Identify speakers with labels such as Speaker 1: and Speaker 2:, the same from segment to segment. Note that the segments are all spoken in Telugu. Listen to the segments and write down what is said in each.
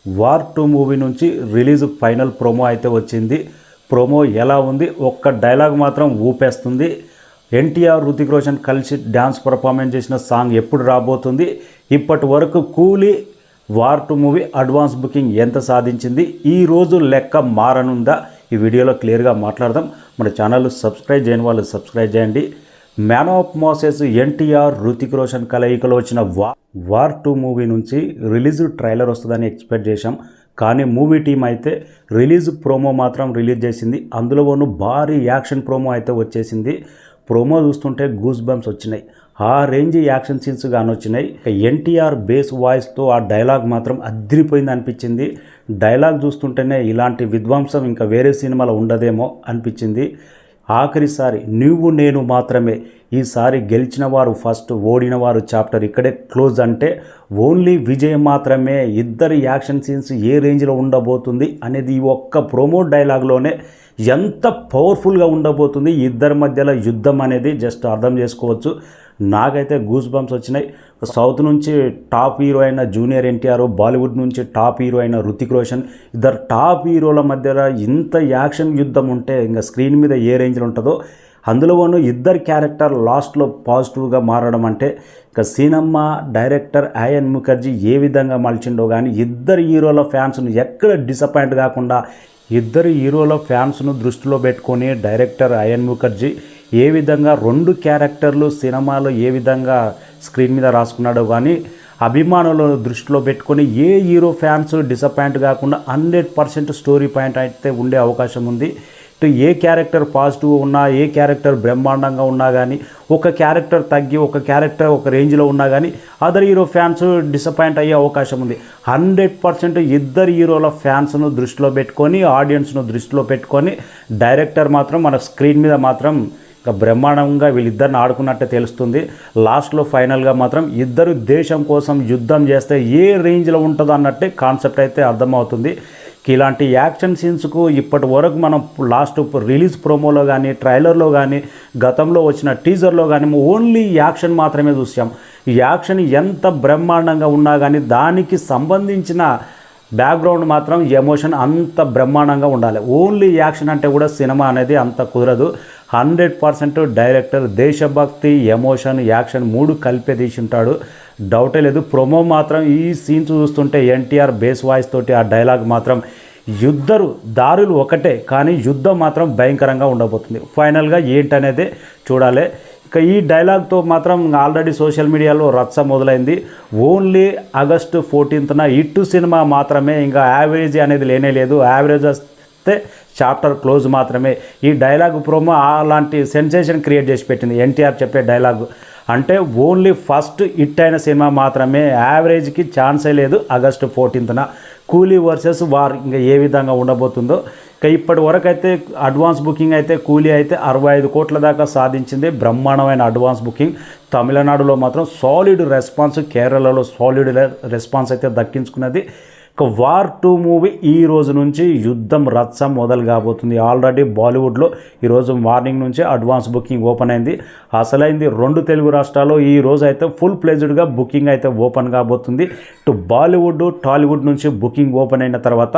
Speaker 1: వార్ 2 మూవీ నుంచి రిలీజ్ ఫైనల్ ప్రోమో అయితే వచ్చింది. ప్రోమో ఎలా ఉంది? ఒక్క డైలాగ్ మాత్రం ఊపేస్తుంది. ఎన్టీఆర్, హృతిక్ రోషన్ కలిసి డ్యాన్స్ పర్ఫార్మెన్స్ చేసిన సాంగ్ ఎప్పుడు రాబోతుంది? ఇప్పటి వరకు కూలీ వార్ 2 మూవీ అడ్వాన్స్ బుకింగ్ ఎంత సాధించింది? ఈరోజు లెక్క మారనుందా? ఈ వీడియోలో క్లియర్గా మాట్లాడదాం. మన ఛానల్ సబ్స్క్రైబ్ చేయని వాళ్ళు సబ్స్క్రైబ్ చేయండి. Man of masses NTR, Hrithik Roshan కలయికలో వచ్చిన వార్ 2 మూవీ నుంచి రిలీజ్ ట్రైలర్ వస్తుందని ఎక్స్పెక్ట్ చేశాం. కానీ మూవీ టీం అయితే రిలీజ్ ప్రోమో మాత్రం రిలీజ్ చేసింది. అందులోనూ భారీ యాక్షన్ ప్రోమో అయితే వచ్చేసింది. ప్రోమో చూస్తుంటే గూస్ బంప్స్ వచ్చినాయి. ఆ రేంజ్ యాక్షన్ సీన్స్ కానీ వచ్చినాయి. ఎన్టీఆర్ బేస్ వాయిస్తో ఆ డైలాగ్ మాత్రం అదిరిపోయింది అనిపించింది. డైలాగ్ చూస్తుంటేనే ఇలాంటి విధ్వంసం ఇంకా వేరే సినిమాలో ఉండదేమో అనిపించింది. ఆఖరిసారి నువ్వు నేను మాత్రమే, ఈసారి గెలిచిన వారు ఫస్ట్, ఓడిన వారు చాప్టర్ ఇక్కడే క్లోజ్ అంటే ఓన్లీ విజయం మాత్రమే. ఇద్దరి యాక్షన్ సీన్స్ ఏ రేంజ్లో ఉండబోతుంది అనేది ఈ ఒక్క ప్రోమో డైలాగ్లోనే ఎంత పవర్ఫుల్గా ఉండబోతుంది. ఇద్దరి మధ్యలో యుద్ధం అనేది జస్ట్ అర్థం చేసుకోవచ్చు. నాకైతే గూస్ బంప్స్ వచ్చినాయి. సౌత్ నుంచి టాప్ హీరో అయిన జూనియర్ ఎన్టీఆర్, బాలీవుడ్ నుంచి టాప్ హీరో అయిన హృతిక్ రోషన్, ఇద్దరు టాప్ హీరోల మధ్యలో ఇంత యాక్షన్ యుద్ధం ఉంటే ఇంకా స్క్రీన్ మీద ఏ రేంజ్లో ఉంటుందో. అందులోనూ ఇద్దరు క్యారెక్టర్ లాస్ట్లో పాజిటివ్గా మారడం అంటే ఇక సినిమా డైరెక్టర్ అయాన్ ముఖర్జీ ఏ విధంగా మలిచిండో కానీ ఇద్దరు హీరోల ఫ్యాన్స్ను ఎక్కడ డిసప్పాయింట్ కాకుండా ఇద్దరు హీరోల ఫ్యాన్స్ను దృష్టిలో పెట్టుకొని డైరెక్టర్ అయాన్ ముఖర్జీ ఏ విధంగా రెండు క్యారెక్టర్లు సినిమాలో ఏ విధంగా స్క్రీన్ మీద రాసుకున్నాడో కానీ అభిమానులను దృష్టిలో పెట్టుకొని ఏ హీరో ఫ్యాన్స్ డిసప్పాయింట్ కాకుండా 100% స్టోరీ పాయింట్ అయితే ఉండే అవకాశం ఉంది. ఏ క్యారెక్టర్ పాజిటివ్ ఉన్నా, ఏ క్యారెక్టర్ బ్రహ్మాండంగా ఉన్నా కానీ, ఒక క్యారెక్టర్ తగ్గి ఒక క్యారెక్టర్ ఒక రేంజ్లో ఉన్నా కానీ అదర్ హీరో ఫ్యాన్స్ డిసప్పాయింట్ అయ్యే అవకాశం ఉంది. 100% ఇద్దరు హీరోల ఫ్యాన్స్ను దృష్టిలో పెట్టుకొని, ఆడియన్స్ను దృష్టిలో పెట్టుకొని డైరెక్టర్ మాత్రం మన స్క్రీన్ మీద మాత్రం ఇంకా బ్రహ్మాండంగా వీళ్ళిద్దరిని ఆడుకున్నట్టే తెలుస్తుంది. లాస్ట్లో ఫైనల్గా మాత్రం ఇద్దరు దేశం కోసం యుద్ధం చేస్తే ఏ రేంజ్లో ఉంటుందో అన్నట్టే కాన్సెప్ట్ అయితే అర్థమవుతుంది. ఇలాంటి యాక్షన్ సీన్స్కు ఇప్పటి వరకు మనం లాస్ట్ రిలీజ్ ప్రోమోలో కానీ, ట్రైలర్లో కానీ, గతంలో వచ్చిన టీజర్లో కానీ ఓన్లీ యాక్షన్ మాత్రమే చూసాం. ఈ యాక్షన్ ఎంత బ్రహ్మాండంగా ఉన్నా కానీ దానికి సంబంధించిన బ్యాక్గ్రౌండ్ మాత్రం ఎమోషన్ అంత బ్రహ్మాండంగా ఉండాలి. ఓన్లీ యాక్షన్ అంటే కూడా సినిమా అనేది అంత కుదరదు. 100% డైరెక్టర్ దేశభక్తి, ఎమోషన్, యాక్షన్ 3 కలిపే తీసి ఉంటాడు, డౌటే లేదు. ప్రోమో మాత్రం ఈ సీన్స్ చూస్తుంటే ఎన్టీఆర్ బేస్ వాయిస్ తోటి ఆ డైలాగ్ మాత్రం యుద్ధరు దారులు ఒకటే కానీ యుద్ధం మాత్రం భయంకరంగా ఉండబోతుంది. ఫైనల్గా ఏంటనేదే చూడాలి. ఇక ఈ డైలాగ్తో మాత్రం ఆల్రెడీ సోషల్ మీడియాలో రచ్చ మొదలైంది. ఓన్లీ ఆగస్టు 14న ఇట్టు సినిమా మాత్రమే, ఇంకా యావరేజ్ అనేది లేనే లేదు. యావరేజ్ వస్తే చాప్టర్ క్లోజ్ మాత్రమే. ఈ డైలాగ్ ప్రోమో అలాంటి సెన్సేషన్ క్రియేట్ చేసి పెట్టింది. ఎన్టీఆర్ చెప్పే డైలాగ్ అంటే ఓన్లీ ఫస్ట్ హిట్ అయిన సినిమా మాత్రమే, యావరేజ్కి ఛాన్సే లేదు. ఆగస్టు 14న కూలీ వర్సెస్ వార్ ఇంకా ఏ విధంగా ఉండబోతుందో. ఇక ఇప్పటి వరకు అయితే అడ్వాన్స్ బుకింగ్ అయితే కూలీ అయితే 65 కోట్ల దాకా సాధించింది. బ్రహ్మాండమైన అడ్వాన్స్ బుకింగ్. తమిళనాడులో మాత్రం సాలిడ్ రెస్పాన్స్, కేరళలో సాలిడ్ రెస్పాన్స్ అయితే దక్కించుకున్నది. ఇక వార్ 2 మూవీ ఈ రోజు నుంచి యుద్ధం రచ్చ మొదలు కాబోతుంది. ఆల్రెడీ బాలీవుడ్లో ఈరోజు మార్నింగ్ నుంచి అడ్వాన్స్ బుకింగ్ ఓపెన్ అయింది. అసలైంది 2 తెలుగు రాష్ట్రాల్లో ఈ రోజు అయితే ఫుల్ ప్లేజ్డ్గా బుకింగ్ అయితే ఓపెన్ కాబోతుంది. ఇటు బాలీవుడ్, టాలీవుడ్ నుంచి బుకింగ్ ఓపెన్ అయిన తర్వాత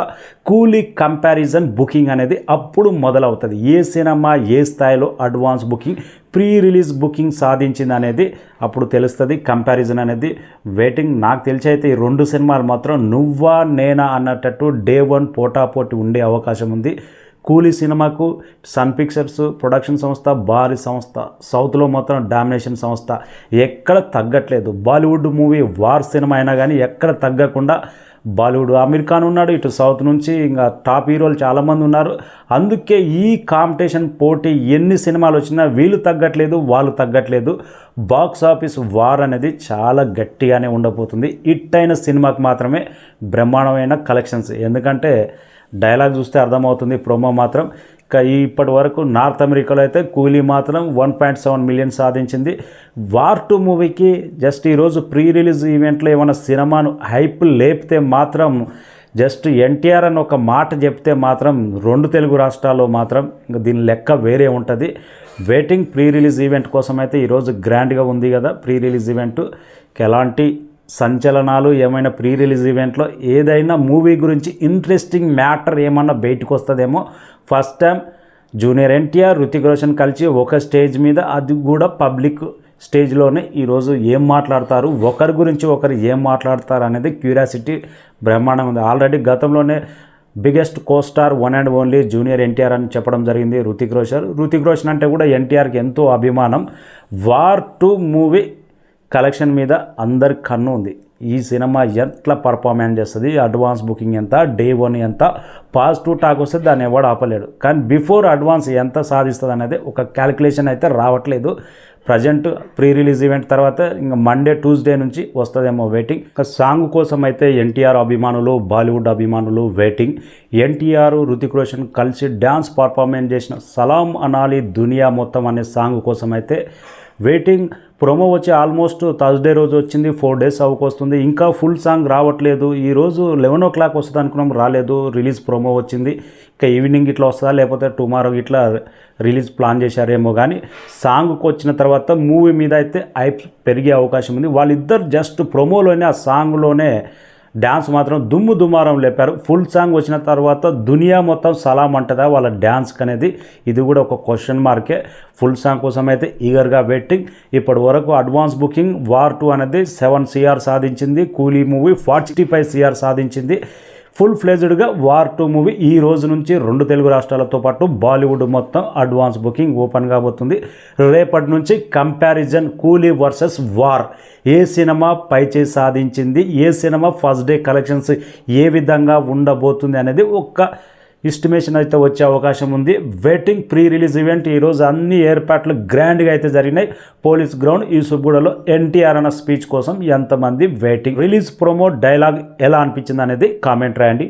Speaker 1: కూలీ కంపారిజన్ బుకింగ్ అనేది అప్పుడు మొదలవుతుంది. ఏ సినిమా ఏ స్థాయిలో advance booking, pre release booking సాధించింది అనేది అప్పుడు తెలుస్తుంది. కంపారిజన్ అనేది వెయిటింగ్. నాకు తెలిసి అయితే ఈ 2 సినిమాలు మాత్రం నువ్వా నేనా అన్నట్టు డే 1 పోటాపోటీ ఉండే అవకాశం ఉంది. కూలీ సినిమాకు సన్ పిక్చర్స్ ప్రొడక్షన్ సంస్థ, భారీ సంస్థ, సౌత్లో మాత్రం డామినేషన్ సంస్థ, ఎక్కడ తగ్గట్లేదు. బాలీవుడ్ మూవీ వార్ సినిమా అయినా కానీ ఎక్కడ తగ్గకుండా బాలీవుడ్ అమీర్ ఖాన్ ఉన్నాడు, ఇటు సౌత్ నుంచి ఇంకా టాప్ హీరోలు చాలామంది ఉన్నారు. అందుకే ఈ కాంపిటీషన్ పోటీ ఎన్ని సినిమాలు వచ్చినా వీళ్ళు తగ్గట్లేదు, వాళ్ళు తగ్గట్లేదు. బాక్స్ ఆఫీస్ వార్ అనేది చాలా గట్టిగానే ఉండబోతుంది. హిట్ అయిన సినిమాకి మాత్రమే బ్రహ్మాండమైన కలెక్షన్స్. ఎందుకంటే డైలాగ్ చూస్తే అర్థమవుతుంది. ప్రోమో మాత్రం ఇక ఇప్పటి వరకు నార్త్ అమెరికాలో అయితే కూలీ మాత్రం 1.7 మిలియన్ సాధించింది. వార్ 2 మూవీకి జస్ట్ ఈరోజు ప్రీ రిలీజ్ ఈవెంట్లో ఏమైనా సినిమాను హైప్ లేపితే మాత్రం జస్ట్ ఎన్టీఆర్ అని ఒక మాట చెప్తే మాత్రం 2 తెలుగు రాష్ట్రాల్లో మాత్రం ఇంకా దీని లెక్క వేరే ఉంటుంది. వెయిటింగ్ ప్రీ రిలీజ్ ఈవెంట్ కోసం అయితే ఈరోజు గ్రాండ్గా ఉంది కదా ప్రీ రిలీజ్ ఈవెంట్. ఎలాంటి సంచలనాలు ఏమైనా ప్రీ రిలీజ్ ఈవెంట్లో ఏదైనా మూవీ గురించి ఇంట్రెస్టింగ్ మ్యాటర్ ఏమన్నా బయటకు వస్తుందేమో. First time junior NTR, Hrithik Roshan కలిసి ఒక స్టేజ్ మీద, అది కూడా పబ్లిక్ స్టేజ్లోనే ఈరోజు ఏం మాట్లాడతారు, ఒకరి గురించి ఒకరు ఏం మాట్లాడతారు అనేది క్యూరియాసిటీ బ్రహ్మాండం ఉంది. ఆల్రెడీ గతంలోనే biggest co-star one and only junior NTR అని చెప్పడం జరిగింది హృతిక్ రోషన్. హృతిక్ రోషన్ అంటే కూడా ఎన్టీఆర్కి ఎంతో అభిమానం. వార్ 2 మూవీ కలెక్షన్ మీద అందరి కన్ను ఉంది. ఈ సినిమా ఎట్లా పర్ఫార్మెన్స్ చేస్తుంది, అడ్వాన్స్ బుకింగ్ ఎంత, డే 1 ఎంత, పాజిటివ్ టాక్ వస్తే దాన్ని ఎవడు ఆపలేడు. కానీ బిఫోర్ అడ్వాన్స్ ఎంత సాధిస్తుంది అనేది ఒక క్యాలిక్యులేషన్ అయితే రావట్లేదు. ప్రజెంట్ ప్రీ రిలీజ్ ఈవెంట్ తర్వాత ఇంకా మండే, ట్యూస్డే నుంచి వస్తుందేమో వెయిటింగ్. సాంగ్ కోసం అయితే ఎన్టీఆర్ అభిమానులు, బాలీవుడ్ అభిమానులు వెయిటింగ్. ఎన్టీఆర్, హృతిక్ రోషన్ కలిసి డ్యాన్స్ పర్ఫార్మెన్స్ చేసిన సలాం అనాలి దునియా మొత్తం అనే సాంగ్ కోసం అయితే వెయిటింగ్. ప్రోమో వచ్చి ఆల్మోస్ట్ థర్స్డే రోజు వచ్చింది, 4 days అవకొస్తుంది. ఇంకా ఫుల్ సాంగ్ రావట్లేదు. ఈరోజు 11 o'clock వస్తుంది అనుకున్నాం, రాలేదు. రిలీజ్ ప్రోమో వచ్చింది. ఇంకా ఈవినింగ్ ఇట్లా వస్తుందా లేకపోతే టుమారో ఇట్లా రిలీజ్ ప్లాన్ చేశారేమో. కానీ సాంగ్కి వచ్చిన తర్వాత మూవీ మీద అయితే హైప్ పెరిగే అవకాశం ఉంది. వాళ్ళిద్దరు జస్ట్ ప్రోమోలోనే, ఆ సాంగ్లోనే డ్యాన్స్ మాత్రం దుమ్ము దుమారం లేపారు. ఫుల్ సాంగ్ వచ్చిన తర్వాత దునియా మొత్తం సలాం అంటదా వాళ్ళ డ్యాన్స్కి అనేది, ఇది కూడా ఒక క్వశ్చన్ మార్కే. ఫుల్ సాంగ్ కోసం అయితే ఈగర్గా వెయిటింగ్. ఇప్పటి వరకు అడ్వాన్స్ బుకింగ్ వార్ 2 అనేది 7 CR సాధించింది. కూలీ మూవీ 45 CR సాధించింది. ఫుల్ ఫ్లెజ్డ్గా వార్ 2 మూవీ ఈ రోజు నుంచి 2 తెలుగు రాష్ట్రాలతో పాటు బాలీవుడ్ మొత్తం అడ్వాన్స్ బుకింగ్ ఓపెన్ కాబోతుంది. రేపటి నుంచి కంపారిజన్ కూలీ వర్సెస్ వార్. ఏ సినిమా పైచేయి సాధించింది, ఏ సినిమా ఫస్ట్ డే కలెక్షన్స్ ఏ విధంగా ఉండబోతుంది అనేది ఒక ఎస్టిమేషన్ అయితే వచ్చే అవకాశం ఉంది. వెయిటింగ్. ప్రీ రిలీజ్ ఈవెంట్ ఈరోజు అన్ని ఏర్పాట్లు గ్రాండ్గా అయితే జరిగినాయి. పోలీస్ గ్రౌండ్ యూసుఫ్గూడలో ఎన్టీఆర్ అన్న స్పీచ్ కోసం ఎంతమంది వెయిటింగ్. రిలీజ్ ప్రోమో డైలాగ్ ఎలా అనిపించింది అనేది కామెంట్ రాయండి.